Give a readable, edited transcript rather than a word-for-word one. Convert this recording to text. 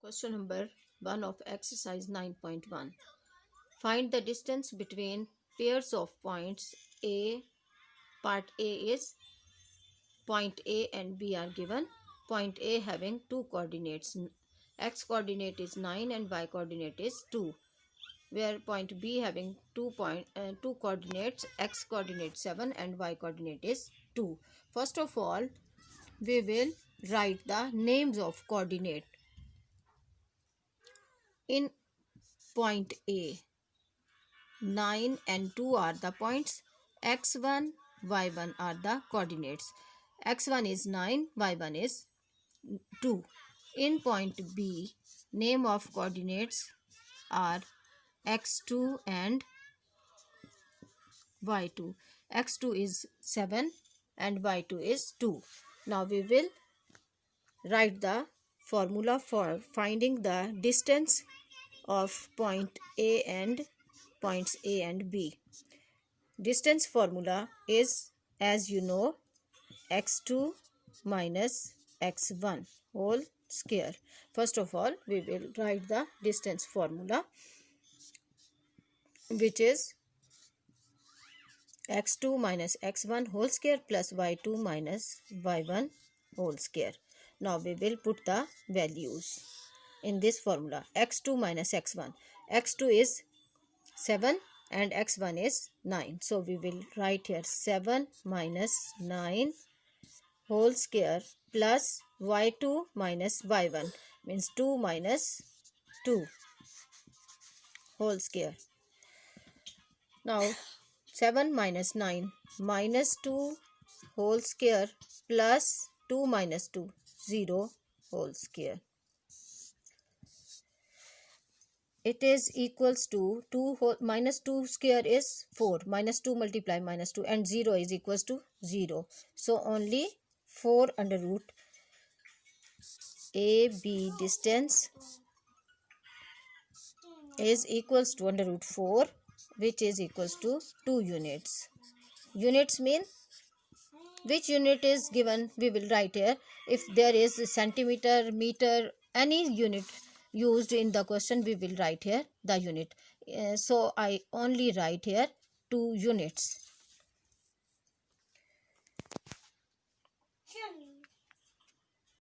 Question number 1 of exercise 9.1. Find the distance between pairs of points A. Part A is point A and B are given. Point A having two coordinates. X coordinate is 9 and Y coordinate is 2. Where point B having two coordinates, X coordinate 7 and Y coordinate is 2. First of all, we will write the names of coordinate. In point A, 9 and 2 are the points. X1, Y1 are the coordinates. X1 is 9, Y1 is 2. In point B, name of coordinates are X2 and Y2. X2 is 7 and Y2 is 2. Now we will write the formula for finding the distance of point A and points A and B. Distance formula is, as you know, x2 minus x1 whole square. First of all, we will write the distance formula, which is x2 minus x1 whole square plus y2 minus y1 whole square. Now we will put the values in this formula. X2 minus x1. X2 is 7 and x1 is 9. So we will write here 7 minus 9 whole square plus y2 minus y1, means 2 minus 2 whole square. Now 7 minus 9 minus 2 whole square plus 2 minus 2, 0 whole square. It is equals to 2 minus 2 square is 4. Minus 2 multiply minus 2 and 0 is equals to 0. So only 4 under root AB distance is equals to under root 4, which is equals to 2 units. Units mean which unit is given, we will write here. If there is centimeter, meter, any unit used in the question, we will write here the unit. So I only write here 2 units.